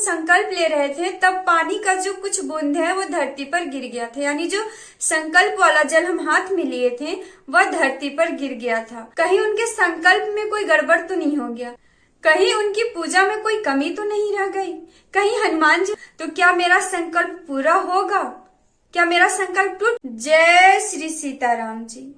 संकल्प ले रहे थे तब पानी का जो कुछ बूंद है वो धरती पर गिर गया था, यानी जो संकल्प वाला जल हम हाथ में लिए थे वह धरती पर गिर गया था। कहीं उनके संकल्प में कोई गड़बड़ तो नहीं हो गया, कहीं उनकी पूजा में कोई कमी तो नहीं रह गई, कहीं हनुमान जी तो क्या मेरा संकल्प पूरा होगा, क्या मेरा संकल्प टूट। जय श्री सीताराम जी।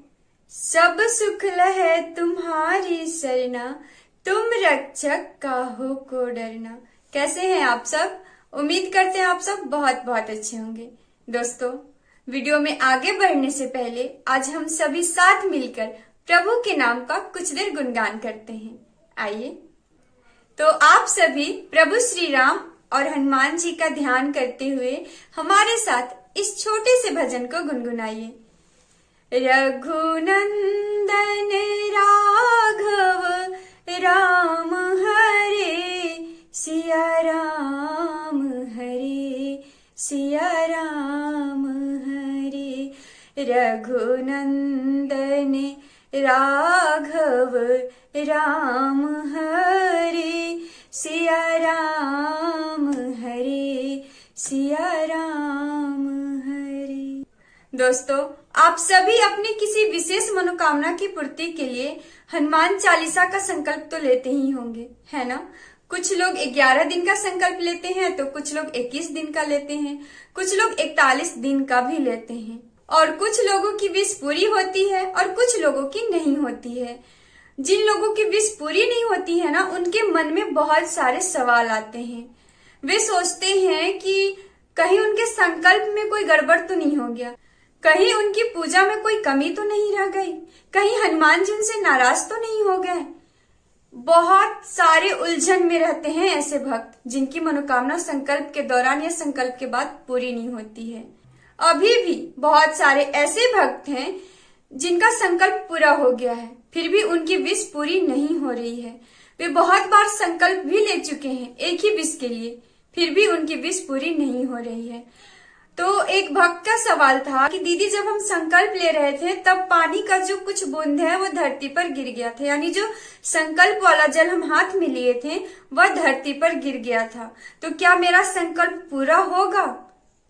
सब सुख लहै तुम्हारी सरना, तुम रक्षक काहू को डरना। कैसे हैं आप सब? उम्मीद करते हैं आप सब बहुत बहुत अच्छे होंगे। दोस्तों, वीडियो में आगे बढ़ने से पहले आज हम सभी साथ मिलकर प्रभु के नाम का कुछ देर गुणगान करते हैं। आइए, तो आप सभी प्रभु श्री राम और हनुमान जी का ध्यान करते हुए हमारे साथ इस छोटे से भजन को गुनगुनाइए। रघुनंदन राघव राम हरे, सिया राम हरे, सिया राम हरे। रघुनंदन राघव राम हरे, सिया राम हरे, सिया राम हरे। दोस्तों, आप सभी अपनी किसी विशेष मनोकामना की पूर्ति के लिए हनुमान चालीसा का संकल्प तो लेते ही होंगे, है ना। कुछ लोग 11 दिन का संकल्प लेते हैं तो कुछ लोग 21 दिन का लेते हैं, कुछ लोग 41 दिन का भी लेते हैं, और कुछ लोगों की विश पूरी होती है और कुछ लोगों की नहीं होती है। जिन लोगों की विश पूरी नहीं होती है ना, उनके मन में बहुत सारे सवाल आते हैं। वे सोचते हैं कि कहीं उनके संकल्प में कोई गड़बड़ तो नहीं हो गया, कहीं उनकी पूजा में कोई कमी तो नहीं रह गई, कहीं हनुमान जी उनसे नाराज तो नहीं हो गए। बहुत सारे उलझन में रहते हैं ऐसे भक्त जिनकी मनोकामना संकल्प के दौरान या संकल्प के बाद पूरी नहीं होती है। अभी भी बहुत सारे ऐसे भक्त हैं जिनका संकल्प पूरा हो गया है, फिर भी उनकी विश पूरी नहीं हो रही है। वे बहुत बार संकल्प भी ले चुके हैं एक ही विश के लिए, फिर भी उनकी विश पूरी नहीं हो रही है। तो एक भक्त का सवाल था कि दीदी, जब हम संकल्प ले रहे थे तब पानी का जो कुछ बूंद है वो धरती पर गिर गया था, यानी जो संकल्प वाला जल हम हाथ में लिए थे वह धरती पर गिर गया था। तो क्या मेरा संकल्प पूरा होगा,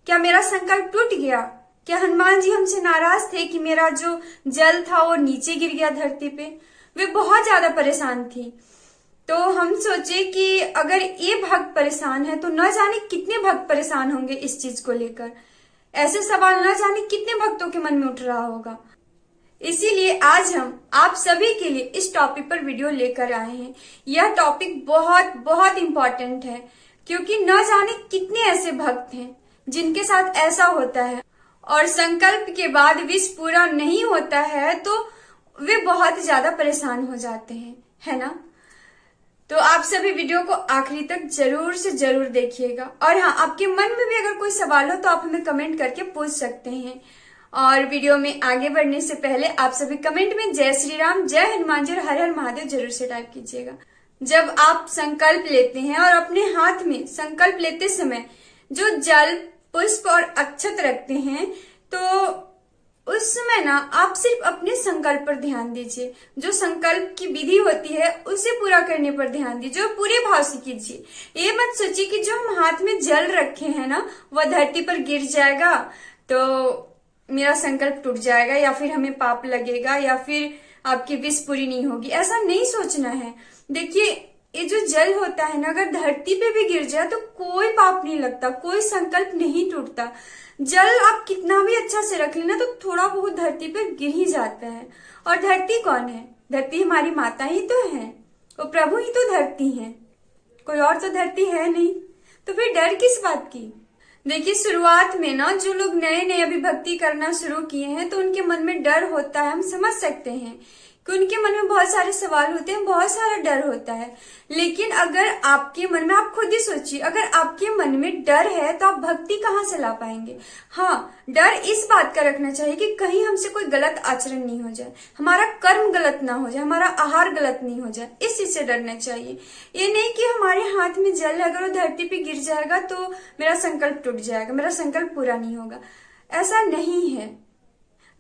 क्या मेरा संकल्प टूट गया, क्या हनुमान जी हमसे नाराज थे कि मेरा जो जल था वो नीचे गिर गया धरती पे। वे बहुत ज्यादा परेशान थी। तो हम सोचे कि अगर ये भक्त परेशान है तो न जाने कितने भक्त परेशान होंगे इस चीज को लेकर। ऐसे सवाल न जाने कितने भक्तों के मन में उठ रहा होगा। इसीलिए आज हम आप सभी के लिए इस टॉपिक पर वीडियो लेकर आए हैं। यह टॉपिक बहुत बहुत इम्पोर्टेंट है, क्योंकि न जाने कितने ऐसे भक्त हैं जिनके साथ ऐसा होता है और संकल्प के बाद विश पूरा नहीं होता है तो वे बहुत ज्यादा परेशान हो जाते हैं, है ना। तो आप सभी वीडियो को आखिरी तक जरूर से जरूर देखिएगा। और हाँ, आपके मन में भी अगर कोई सवाल हो तो आप हमें कमेंट करके पूछ सकते हैं। और वीडियो में आगे बढ़ने से पहले आप सभी कमेंट में जय श्री राम, जय हनुमान जी और हर हर महादेव जरूर से टाइप कीजिएगा। जब आप संकल्प लेते हैं और अपने हाथ में संकल्प लेते समय जो जल, पुष्प और अक्षत रखते हैं, तो उस समय ना आप सिर्फ अपने संकल्प पर ध्यान दीजिए। जो संकल्प की विधि होती है उसे पूरा करने पर ध्यान दीजिए और पूरे भाव से कीजिए। ये मत सोचिए कि जो हम हाथ में जल रखे हैं ना वह धरती पर गिर जाएगा तो मेरा संकल्प टूट जाएगा, या फिर हमें पाप लगेगा, या फिर आपकी विश पूरी नहीं होगी। ऐसा नहीं सोचना है। देखिए, ये जो जल होता है ना, अगर धरती पे भी गिर जाए तो कोई पाप नहीं लगता, कोई संकल्प नहीं टूटता। जल आप कितना भी अच्छा से रख लेना तो थोड़ा बहुत धरती पे गिर ही जाता है। और धरती कौन है? धरती हमारी माता ही तो है, वो प्रभु ही तो धरती है, कोई और तो धरती है नहीं। तो फिर डर किस बात की? देखिए, शुरुआत में ना जो लोग नए नए अभी भक्ति करना शुरू किए हैं तो उनके मन में डर होता है। हम समझ सकते हैं कि उनके मन में बहुत सारे सवाल होते हैं, बहुत सारा डर होता है। लेकिन अगर आपके मन में, आप खुद ही सोचिए, अगर आपके मन में डर है तो आप भक्ति कहाँ से ला पाएंगे। हाँ, डर इस बात का रखना चाहिए कि कहीं हमसे कोई गलत आचरण नहीं हो जाए, हमारा कर्म गलत ना हो जाए, हमारा आहार गलत नहीं हो जाए, इस चीज से डरना चाहिए। ये नहीं कि हमारे हाथ में जल है, अगर वो धरती पे गिर जाएगा तो मेरा संकल्प टूट जाएगा, मेरा संकल्प पूरा नहीं होगा। ऐसा नहीं है।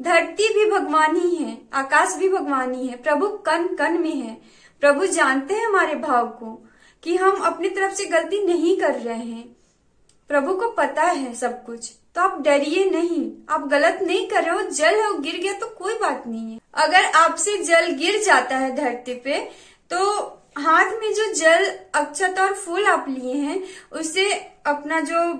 धरती भी भगवान ही है, आकाश भी भगवान ही है, प्रभु कण कण में है। प्रभु जानते हैं हमारे भाव को कि हम अपनी तरफ से गलती नहीं कर रहे हैं। प्रभु को पता है सब कुछ, तो आप डरिए नहीं। आप गलत नहीं कर रहे हो, जल है वो गिर गया तो कोई बात नहीं है। अगर आपसे जल गिर जाता है धरती पे, तो हाथ में जो जल अक्षत और फूल आप लिए हैं, उससे अपना जो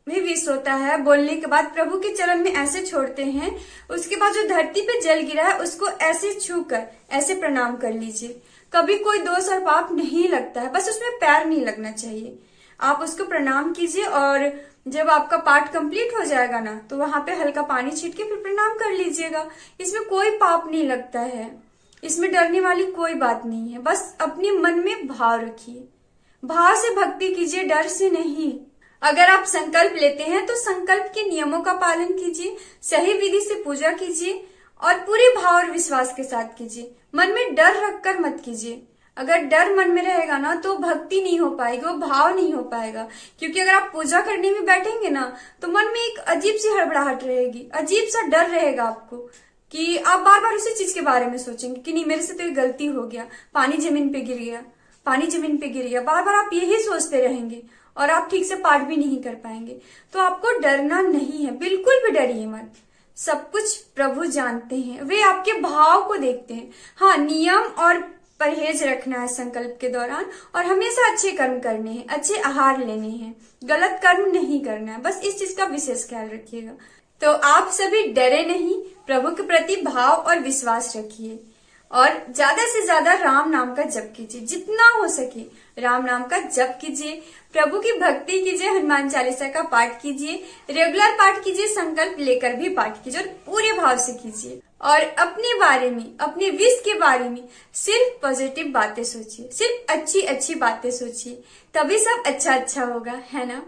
भी विष होता है बोलने के बाद प्रभु के चरण में ऐसे छोड़ते हैं। उसके बाद जो धरती पे जल गिरा है उसको ऐसे छूकर ऐसे प्रणाम कर लीजिए। कभी कोई दोष और पाप नहीं लगता है, बस उसमें पैर नहीं लगना चाहिए। आप उसको प्रणाम कीजिए और जब आपका पाठ कंप्लीट हो जाएगा ना, तो वहां पे हल्का पानी छीट के फिर प्रणाम कर लीजिएगा। इसमें कोई पाप नहीं लगता है, इसमें डरने वाली कोई बात नहीं है। बस अपने मन में भाव रखिए, भाव से भक्ति कीजिए, डर से नहीं। अगर आप संकल्प लेते हैं तो संकल्प के नियमों का पालन कीजिए, सही विधि से पूजा कीजिए और पूरे भाव और विश्वास के साथ कीजिए। मन में डर रखकर मत कीजिए। अगर डर मन में रहेगा ना तो भक्ति नहीं हो पाएगी, वो भाव नहीं हो पाएगा। क्योंकि अगर आप पूजा करने में बैठेंगे ना, तो मन में एक अजीब सी हड़बड़ाहट रहेगी, अजीब सा डर रहेगा आपको, कि आप बार बार उसी चीज के बारे में सोचेंगे कि नहीं मेरे से तो ये गलती हो गया, पानी जमीन पे गिर गया, पानी जमीन पे गिर गया। बार बार आप यही सोचते रहेंगे और आप ठीक से पाठ भी नहीं कर पाएंगे। तो आपको डरना नहीं है, बिल्कुल भी डरिए मत। सब कुछ प्रभु जानते हैं, वे आपके भाव को देखते हैं। हाँ, नियम और परहेज रखना है संकल्प के दौरान, और हमेशा अच्छे कर्म करने हैं, अच्छे आहार लेने हैं, गलत कर्म नहीं करना है। बस इस चीज का विशेष ख्याल रखिएगा। तो आप सभी डरे नहीं, प्रभु के प्रति भाव और विश्वास रखिए और ज्यादा से ज्यादा राम नाम का जप कीजिए। जितना हो सके राम नाम का जप कीजिए, प्रभु की भक्ति कीजिए, हनुमान चालीसा का पाठ कीजिए, रेगुलर पाठ कीजिए, संकल्प लेकर भी पाठ कीजिए और पूरे भाव से कीजिए। और अपने बारे में, अपने विश के बारे में सिर्फ पॉजिटिव बातें सोचिए, सिर्फ अच्छी अच्छी बातें सोचिए, तभी सब अच्छा अच्छा होगा, है ना।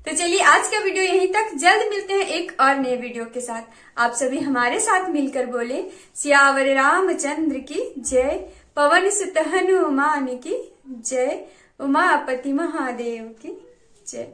तो चलिए आज का वीडियो यहीं तक, जल्द मिलते हैं एक और नए वीडियो के साथ। आप सभी हमारे साथ मिलकर बोले सियावर रामचंद्र की जय, पवन सुत हनुमान की जय, उमापति महादेव की जय।